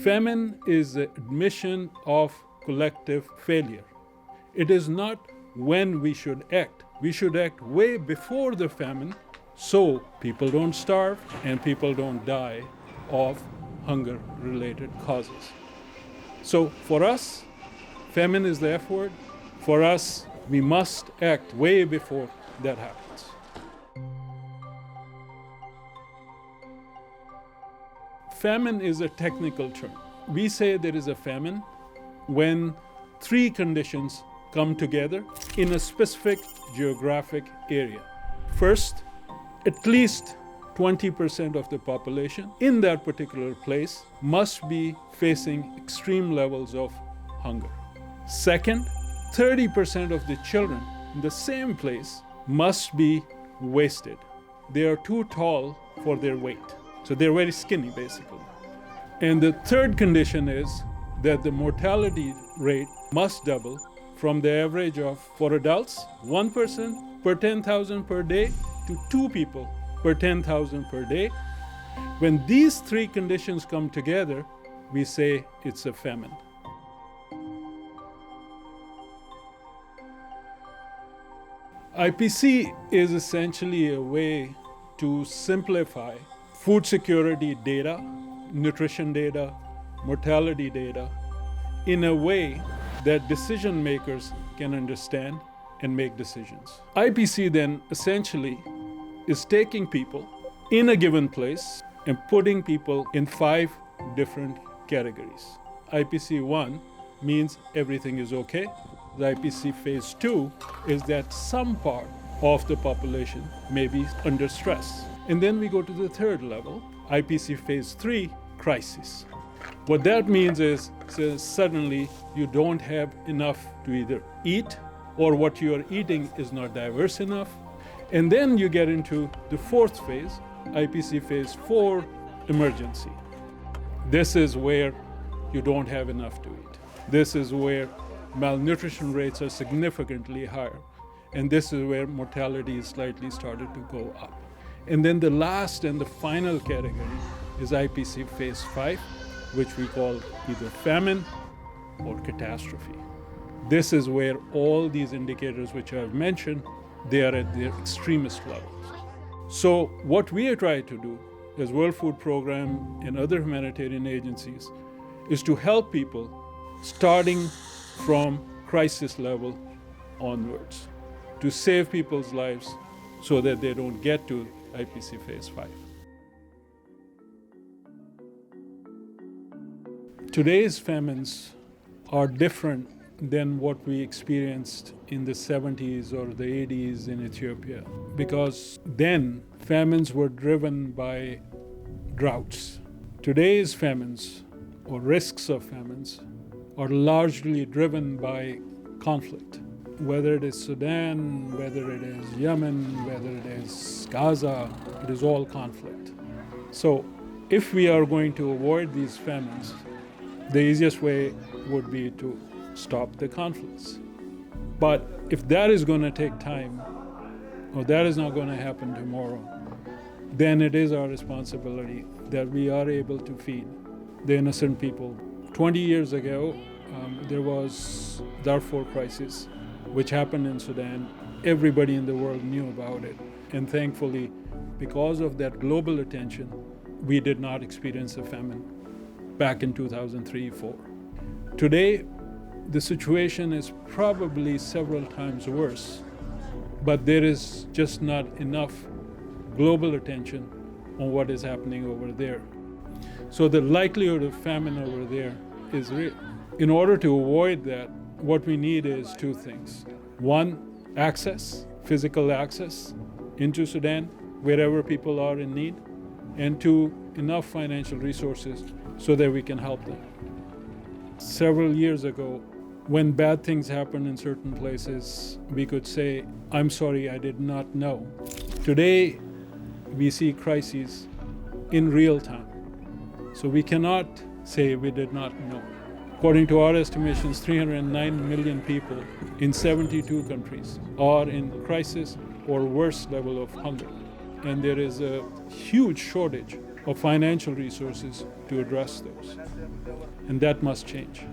Famine is the admission of collective failure. It is not when we should act. We should act way before the famine so people don't starve and people don't die of hunger-related causes. So for us, famine is the F word. For us, we must act way before that happens. Famine is a technical term. We say there is a famine when three conditions come together in a specific geographic area. First, at least 20% of the population in that particular place must be facing extreme levels of hunger. Second, 30% of the children in the same place must be wasted. They are too tall for their weight. So they're very skinny, basically. And the third condition is that the mortality rate must double from the average of, for adults, 1 person per 10,000 per day to 2 people per 10,000 per day. When these three conditions come together, we say it's a famine. IPC is essentially a way to simplify food security data, nutrition data, mortality data, in a way that decision makers can understand and make decisions. IPC then essentially is taking people in a given place and putting people in 5 different categories. IPC 1 means everything is okay. The IPC phase 2 is that some part of the population may be under stress. And then we go to the third level, IPC phase 3, crisis. What that means is suddenly you don't have enough to either eat, or what you are eating is not diverse enough. And then you get into the fourth phase, IPC phase 4, emergency. This is where you don't have enough to eat. This is where malnutrition rates are significantly higher. And this is where mortality is slightly started to go up. And then the last and the final category is IPC phase 5, which we call either famine or catastrophe. This is where all these indicators which I've mentioned, they are at their extremist levels. So what we are trying to do as World Food Program and other humanitarian agencies is to help people starting from crisis level onwards, to save people's lives so that they don't get to IPC phase 5. Today's famines are different than what we experienced in the 70s or the 80s in Ethiopia, because then famines were driven by droughts. Today's famines, or risks of famines, are largely driven by conflict. Whether it is Sudan, whether it is Yemen, whether it is Gaza, it is all conflict. So if we are going to avoid these famines, the easiest way would be to stop the conflicts. But if that is going to take time, or that is not going to happen tomorrow, then it is our responsibility that we are able to feed the innocent people. 20 years ago, there was Darfur crisis, which happened in Sudan. Everybody in the world knew about it. And thankfully, because of that global attention, we did not experience a famine back in 2003-4. Today, the situation is probably several times worse, but there is just not enough global attention on what is happening over there. So the likelihood of famine over there is real. In order to avoid that, what we need is 2 things. 1, access, physical access into Sudan, wherever people are in need. And 2, enough financial resources so that we can help them. Several years ago, when bad things happen in certain places, we could say, I'm sorry, I did not know. Today, we see crises in real time. So we cannot say we did not know. According to our estimations, 309 million people in 72 countries are in crisis or worse level of hunger. And there is a huge shortage or financial resources to address those. And that must change.